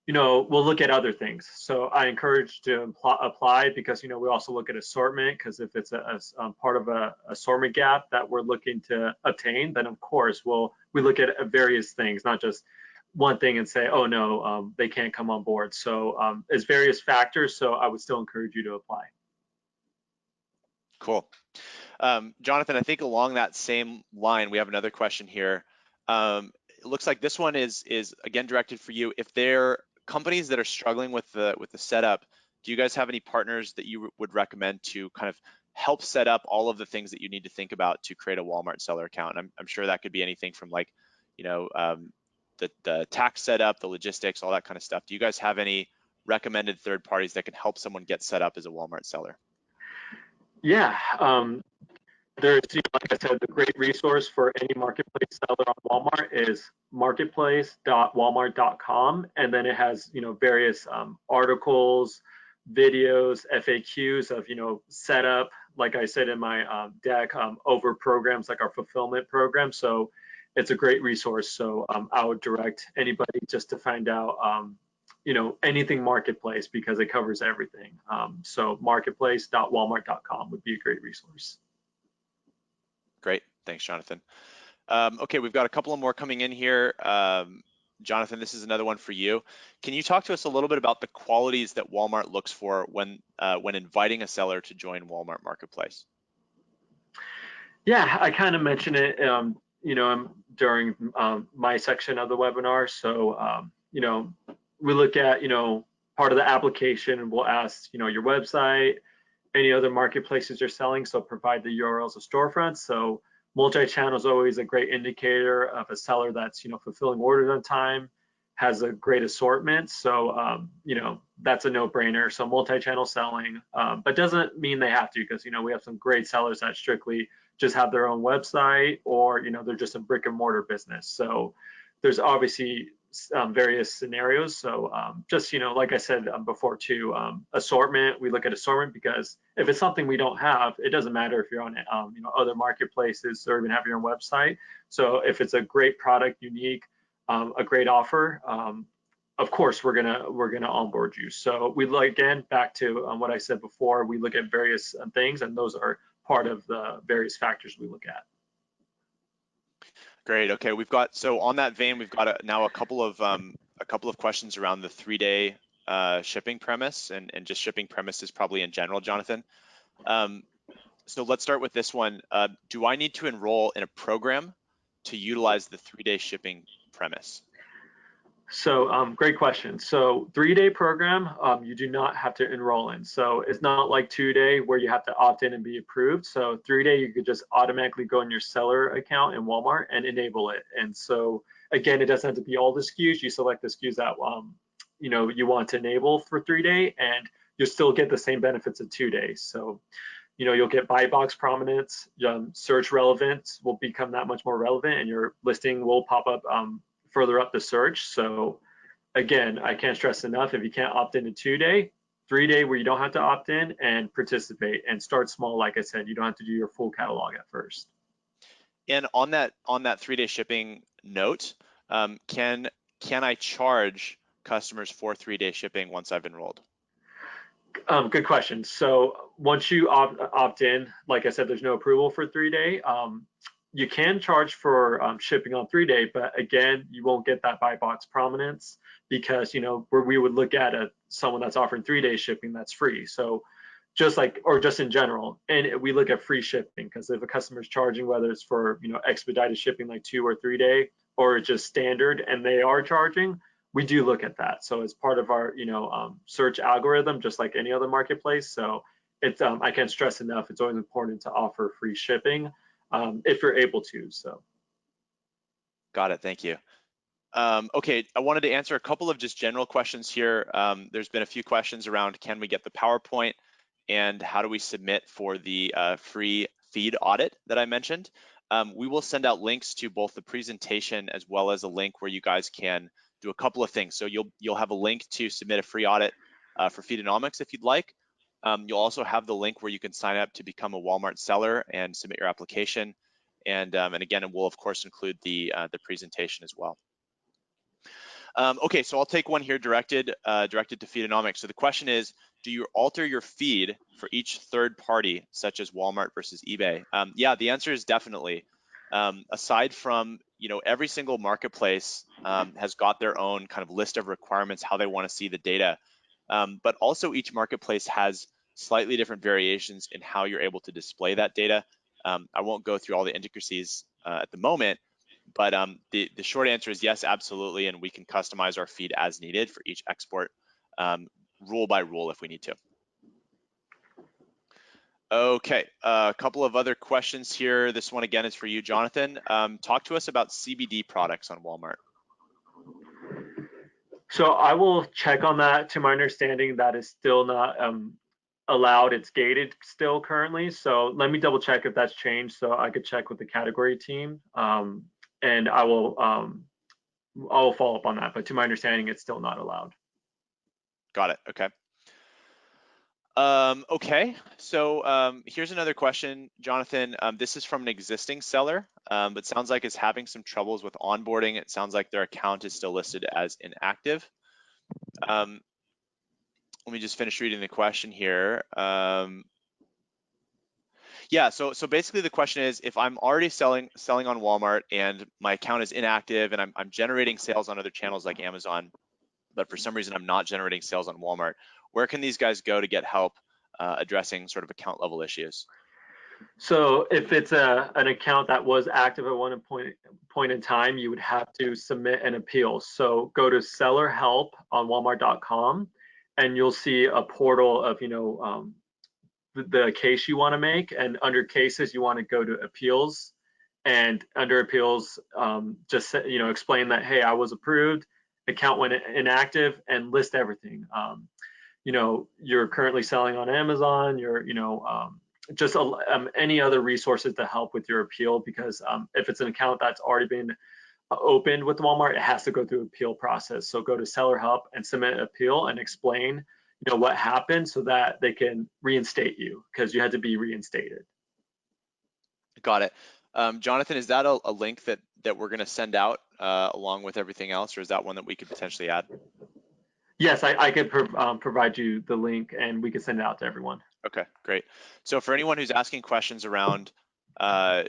we'll look at other things. So I encourage to apply because, we also look at assortment, because if it's a part of a assortment gap that we're looking to obtain, then of course we look at various things, not just one thing and say, oh no, they can't come on board. So it's various factors. So I would still encourage you to apply. Cool. Jonathan, I think along that same line, we have another question here. It looks like this one is again directed for you. If they're companies that are struggling with the setup, do you guys have any partners that you would recommend to kind of help set up all of the things that you need to think about to create a Walmart seller account? I'm sure that could be anything from, like, the tax setup, the logistics, all that kind of stuff. Do you guys have any recommended third parties that can help someone get set up as a Walmart seller? Yeah, there's, like I said, the great resource for any marketplace seller on Walmart is marketplace.walmart.com, and then it has various articles, videos, FAQs of setup. Like I said in my deck, over programs like our fulfillment program. So it's a great resource. So I would direct anybody just to find out anything marketplace, because it covers everything. So marketplace.walmart.com would be a great resource. Great, thanks, Jonathan. Okay, we've got a couple of more coming in here. Jonathan, this is another one for you. Can you talk to us a little bit about the qualities that Walmart looks for when inviting a seller to join Walmart Marketplace? Yeah, I kind of mentioned it, during my section of the webinar. So, we look at, part of the application, and we'll ask, your website, any other marketplaces you're selling. So provide the URLs of storefronts. So multi-channel is always a great indicator of a seller that's, fulfilling orders on time, has a great assortment. So, that's a no-brainer. So multi-channel selling, but doesn't mean they have to, because, we have some great sellers that strictly just have their own website, or, they're just a brick and mortar business. So there's obviously various scenarios. So just, like I said before too, assortment, we look at assortment because if it's something we don't have, it doesn't matter if you're on other marketplaces or even have your own website. So if it's a great product, unique, a great offer, of course we're gonna onboard you. So we look, again, back to what I said before, we look at various things, and those are part of the various factors we look at. Great. Okay, we've got, so on that vein, we've got now a couple of questions around the 3-day shipping premise and just shipping premises probably in general, Jonathan. Um, so let's start with this one. Do I need to enroll in a program to utilize the 3-day shipping premise? So great question. So 3-day program, you do not have to enroll in. So it's not like 2-day where you have to opt in and be approved. So 3-day, you could just automatically go in your seller account in Walmart and enable it. And so again, it doesn't have to be all the SKUs. You select the SKUs that you want to enable for 3-day, and you'll still get the same benefits of 2-day. So you'll get buy box prominence, search relevance will become that much more relevant, and your listing will pop up further up the search. So again, I can't stress enough, if you can't opt into 2-day, 3-day where you don't have to opt in and participate and start small. Like I said, you don't have to do your full catalog at first. And on that 3-day shipping note, can I charge customers for 3-day shipping once I've enrolled? Good question. So once you opt in, like I said, there's no approval for 3-day. You can charge for shipping on 3-day, but again, you won't get that buy box prominence because where we would look at someone that's offering 3-day shipping, that's free. So just in general, and we look at free shipping, because if a customer's charging, whether it's for expedited shipping like 2 or 3-day, or just standard, and they are charging, we do look at that. So it's part of our search algorithm, just like any other marketplace. So it's I can't stress enough, it's always important to offer free shipping if you're able to. So Got it. Thank you. Okay, I wanted to answer a couple of just general questions here. There's been a few questions around, can we get the PowerPoint, and how do we submit for the free feed audit that I mentioned? We will send out links to both the presentation as well as a link where you guys can do a couple of things. So you'll have a link to submit a free audit for Feedonomics if you'd like. You'll also have the link where you can sign up to become a Walmart seller and submit your application. And again, it will of course include the presentation as well. Okay, so I'll take one here directed to Feedonomics. So the question is, do you alter your feed for each third party, such as Walmart versus eBay? Yeah, the answer is definitely. Aside from, every single marketplace has got their own kind of list of requirements, how they want to see the data. But also each marketplace has slightly different variations in how you're able to display that data. I won't go through all the intricacies at the moment, but the short answer is yes, absolutely, and we can customize our feed as needed for each export, rule by rule if we need to. Okay, a couple of other questions here. This one again is for you, Jonathan. Talk to us about CBD products on Walmart. So I will check on that. To my understanding, that is still not allowed. It's gated still currently. So let me double check if that's changed, so I could check with the category team, and I'll follow up on that. But to my understanding, it's still not allowed. Got it. Okay. Okay, so here's another question, Jonathan. This is from an existing seller, but sounds like it's having some troubles with onboarding. It sounds like their account is still listed as inactive. Let me just finish reading the question here. Yeah, so basically the question is, if I'm already selling on Walmart and my account is inactive and I'm generating sales on other channels like Amazon, but for some reason I'm not generating sales on Walmart, where can these guys go to get help addressing sort of account level issues? So if it's an account that was active at one point in time, you would have to submit an appeal. So go to seller help on walmart.com, and you'll see a portal of the case you want to make, and under cases you want to go to appeals, and under appeals just explain that, hey, I was approved, account went inactive, and list everything. You're currently selling on Amazon, you're just any other resources to help with your appeal, because if it's an account that's already been opened with Walmart, it has to go through appeal process. So go to seller help and submit an appeal and explain what happened, so that they can reinstate you, because you had to be reinstated. Got it. Jonathan, is that a link that we're going to send out along with everything else, or is that one that we could potentially add? Yes, I could provide you the link, and we could send it out to everyone. Okay, great. So for anyone who's asking questions around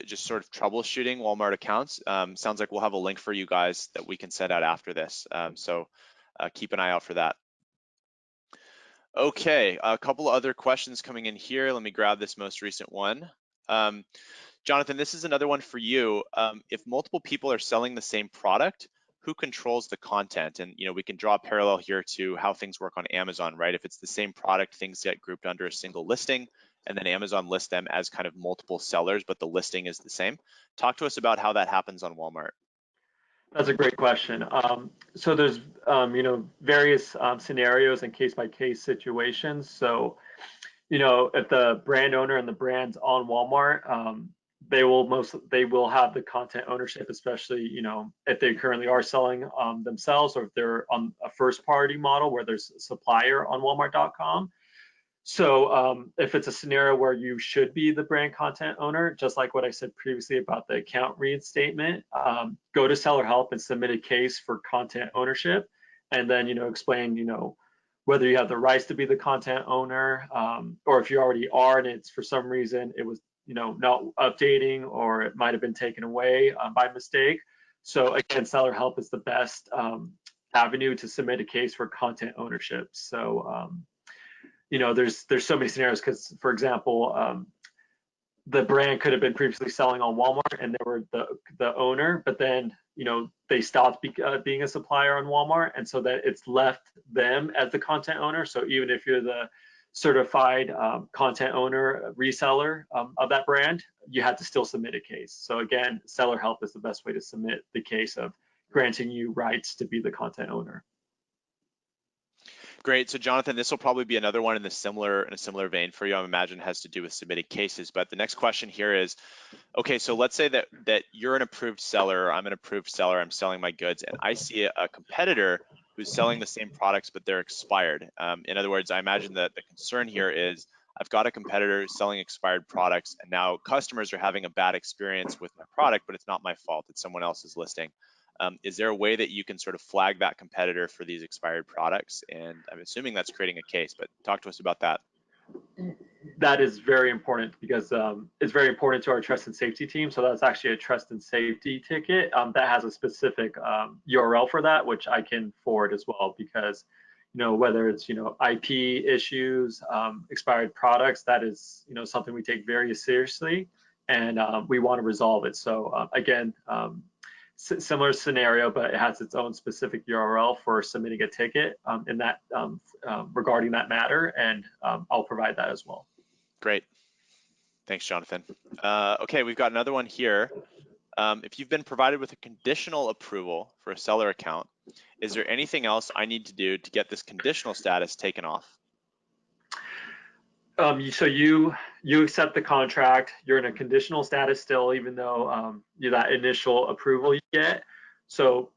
just sort of troubleshooting Walmart accounts. Sounds like we'll have a link for you guys that we can send out after this. So keep an eye out for that. Okay, a couple of other questions coming in here. Let me grab this most recent one. Jonathan, this is another one for you. If multiple people are selling the same product, who controls the content? And we can draw a parallel here to how things work on Amazon, right? If it's the same product, things get grouped under a single listing, and then Amazon lists them as kind of multiple sellers, but the listing is the same. Talk to us about how that happens on Walmart. That's a great question. So there's various scenarios and case by case situations. So if the brand owner and the brand's on Walmart, they will have the content ownership, especially if they currently are selling themselves, or if they're on a first party model where there's a supplier on Walmart.com. So if it's a scenario where you should be the brand content owner, just like what I said previously about the account reinstatement, go to seller help and submit a case for content ownership, and then explain whether you have the rights to be the content owner, or if you already are and it's for some reason it was not updating, or it might have been taken away by mistake. So again, seller help is the best avenue to submit a case for content ownership. So there's so many scenarios, because for example, the brand could have been previously selling on Walmart and they were the owner, but then they stopped being a supplier on Walmart, and so that it's left them as the content owner. So even if you're the certified content owner reseller of that brand, you have to still submit a case. So again, seller help is the best way to submit the case of granting you rights to be the content owner. Great. So Jonathan, this will probably be another one in a similar vein for you. I imagine it has to do with submitting cases. But the next question here is, okay, so let's say that you're an approved seller, I'm an approved seller, I'm selling my goods, and I see a competitor who's selling the same products, but they're expired. In other words, I imagine that the concern here is I've got a competitor selling expired products, and now customers are having a bad experience with my product, but it's not my fault, it's someone else's listing. Is there a way that you can sort of flag that competitor for these expired products? And I'm assuming that's creating a case, but talk to us about that. That is very important, because it's very important to our trust and safety team. So that's actually a trust and safety ticket that has a specific URL for that, which I can forward as well, because whether it's IP issues, expired products, that is something we take very seriously, and we want to resolve it. So again, similar scenario, but it has its own specific URL for submitting a ticket in that regarding that matter, and I'll provide that as well. Great. Thanks, Jonathan. Okay, we've got another one here. If you've been provided with a conditional approval for a seller account, is there anything else I need to do to get this conditional status taken off? So you accept the contract, you're in a conditional status still, even though that initial approval you get. So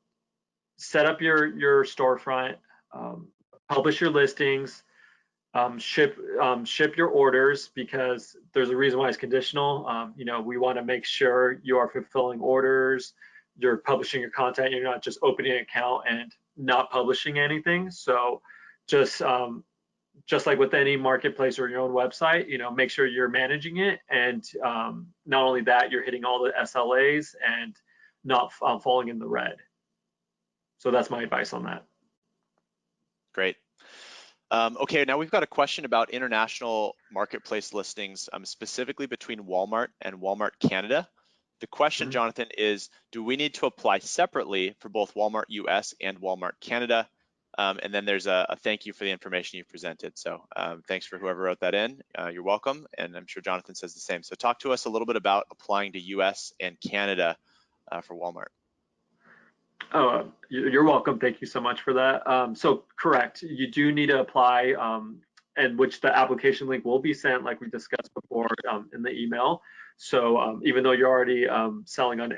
set up your storefront, publish your listings, ship your orders, because there's a reason why it's conditional. We want to make sure you are fulfilling orders, you're publishing your content, you're not just opening an account and not publishing anything. So just like with any marketplace or your own website, make sure you're managing it, and not only that, you're hitting all the SLAs and not falling in the red. So that's my advice on that. Great. Okay, now we've got a question about international marketplace listings, specifically between Walmart and Walmart Canada. The question, Jonathan, is, do we need to apply separately for both Walmart US and Walmart Canada? And then there's a thank you for the information you presented. So thanks for whoever wrote that in. You're welcome. And I'm sure Jonathan says the same. So talk to us a little bit about applying to US and Canada for Walmart. Oh, you're welcome. Thank you so much for that. So correct, you do need to apply, and which the application link will be sent, like we discussed before, in the email. So even though you're already selling on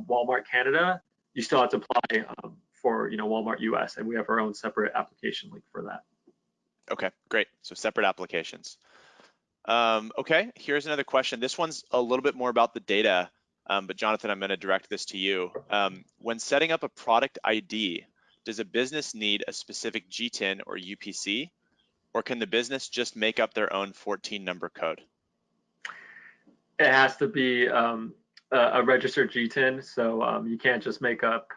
Walmart Canada, you still have to apply for Walmart US, and we have our own separate application link for that. Okay, great. So separate applications. Okay, here's another question. This one's a little bit more about the data. But Jonathan, I'm going to direct this to you. When setting up a product ID, does a business need a specific GTIN or UPC, or can the business just make up their own 14-number code? It has to be a registered GTIN, so you can't just make up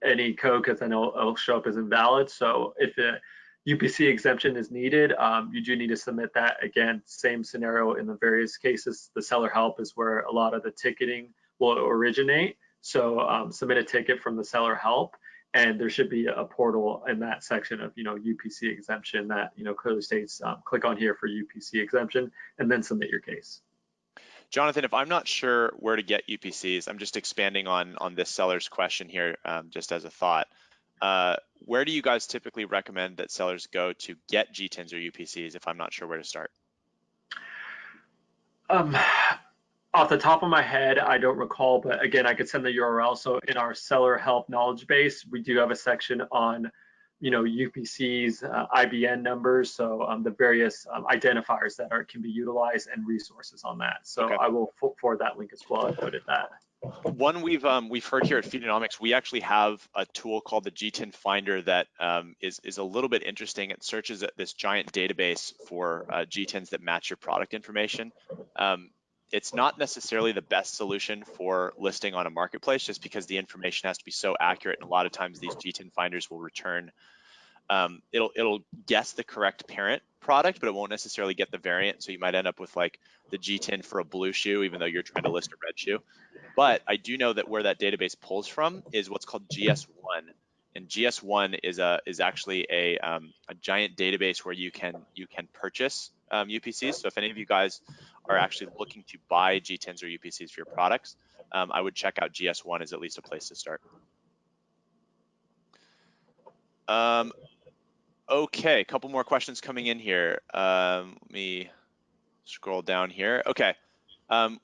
any code because then it'll show up as invalid. So if a UPC exemption is needed, you do need to submit that. Again, same scenario in the various cases. The seller help is where a lot of the ticketing will originate. So submit a ticket from the seller help, and there should be a portal in that section of UPC exemption that clearly states click on here for UPC exemption and then submit your case. Jonathan, if I'm not sure where to get UPCs, I'm just expanding on this seller's question here, just as a thought. Where do you guys typically recommend that sellers go to get GTINs or UPCs if I'm not sure where to start? Off the top of my head, I don't recall, but again, I could send the URL. So in our seller help knowledge base, we do have a section on, UPCs, IBN numbers, so the various identifiers that can be utilized and resources on that. So Okay. I will forward that link as well and put it that. One we've heard here at Feedonomics, we actually have a tool called the GTIN Finder that is a little bit interesting. It searches at this giant database for GTINs that match your product information. It's not necessarily the best solution for listing on a marketplace just because the information has to be so accurate, and a lot of times these GTIN finders will return it'll guess the correct parent product, but it won't necessarily get the variant. So you might end up with like the GTIN for a blue shoe, even though you're trying to list a red shoe. But I do know that where that database pulls from is what's called GS1, and GS1 is actually a giant database where you can purchase UPCs. So if any of you guys are actually looking to buy GTINs or UPCs for your products, I would check out GS1 as at least a place to start. Okay, a couple more questions coming in here. Let me scroll down here. Okay,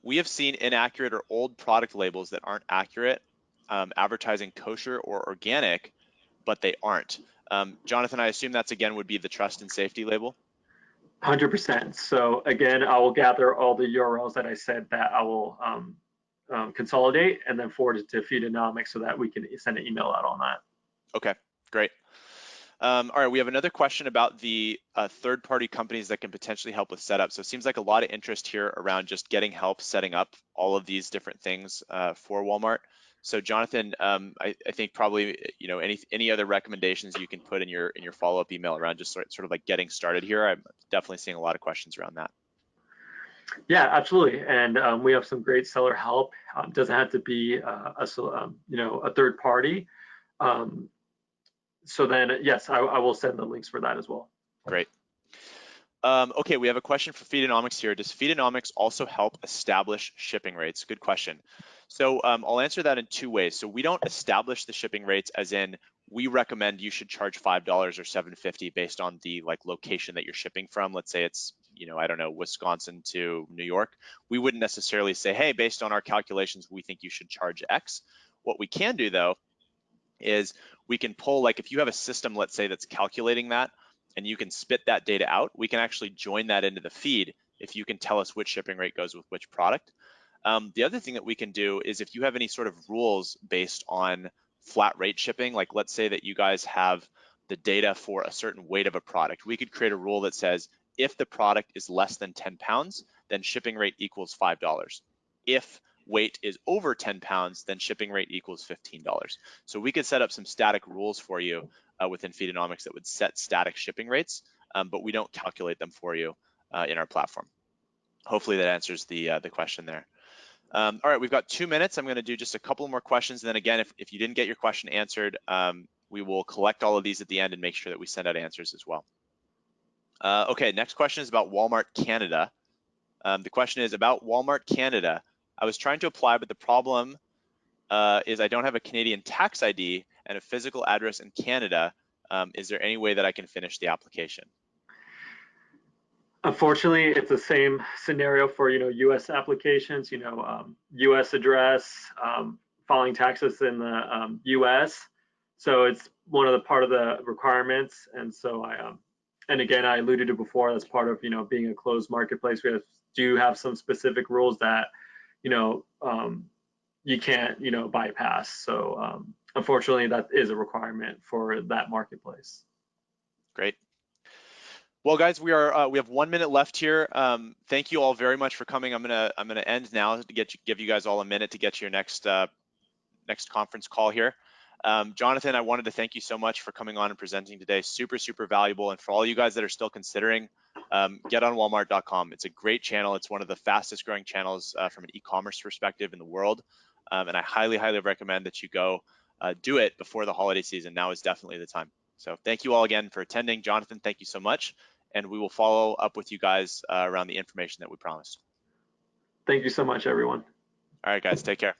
we have seen inaccurate or old product labels that aren't accurate, advertising kosher or organic, but they aren't. Jonathan, I assume that's again would be the trust and safety label? 100%. So again, I will gather all the URLs that I said that I will consolidate and then forward it to Feedonomics so that we can send an email out on that. Okay, great. All right, we have another question about the third-party companies that can potentially help with setup. So it seems like a lot of interest here around just getting help setting up all of these different things for Walmart. So Jonathan, I think probably any other recommendations you can put in your follow-up email around just sort of like getting started here. I'm definitely seeing a lot of questions around that. Yeah, absolutely. And we have some great seller help. Doesn't have to be a third party. So then, yes, I will send the links for that as well. Great. Okay, we have a question for Feedonomics here. Does Feedonomics also help establish shipping rates? Good question. So I'll answer that in two ways. So we don't establish the shipping rates as in we recommend you should charge $5 or $7.50 based on the location that you're shipping from. Let's say it's, I don't know, Wisconsin to New York. We wouldn't necessarily say, hey, based on our calculations, we think you should charge X. What we can do though is we can pull, like if you have a system, let's say, that's calculating that, and you can spit that data out, we can actually join that into the feed if you can tell us which shipping rate goes with which product. The other thing that we can do is if you have any sort of rules based on flat rate shipping, like let's say that you guys have the data for a certain weight of a product, we could create a rule that says if the product is less than 10 pounds, then shipping rate equals $5. If weight is over 10 pounds, then shipping rate equals $15. So we could set up some static rules for you within Feedonomics that would set static shipping rates, but we don't calculate them for you in our platform. Hopefully that answers the question there. All right, we've got 2 minutes. I'm going to do just a couple more questions. And then again, if you didn't get your question answered, we will collect all of these at the end and make sure that we send out answers as well. Okay, next question is about Walmart Canada. The question is about Walmart Canada. I was trying to apply, but the problem is I don't have a Canadian tax ID and a physical address in Canada. Is there any way that I can finish the application? Unfortunately, it's the same scenario for U.S. applications. U.S. address, filing taxes in the U.S. So it's one of the part of the requirements. And so and again, I alluded to before, that's part of being a closed marketplace. We do have some specific rules that you can't bypass. So unfortunately, that is a requirement for that marketplace. Great. Well, guys, we have 1 minute left here. Thank you all very much for coming. I'm gonna end now to give you guys all a minute to get to your next conference call here. Jonathan, I wanted to thank you so much for coming on and presenting today. Super, super valuable. And for all you guys that are still considering, get on Walmart.com. It's a great channel. It's one of the fastest growing channels from an e-commerce perspective in the world. And I highly, highly recommend that you go do it before the holiday season. Now is definitely the time. So thank you all again for attending. Jonathan, thank you so much. And we will follow up with you guys around the information that we promised. Thank you so much, everyone. All right, guys, take care.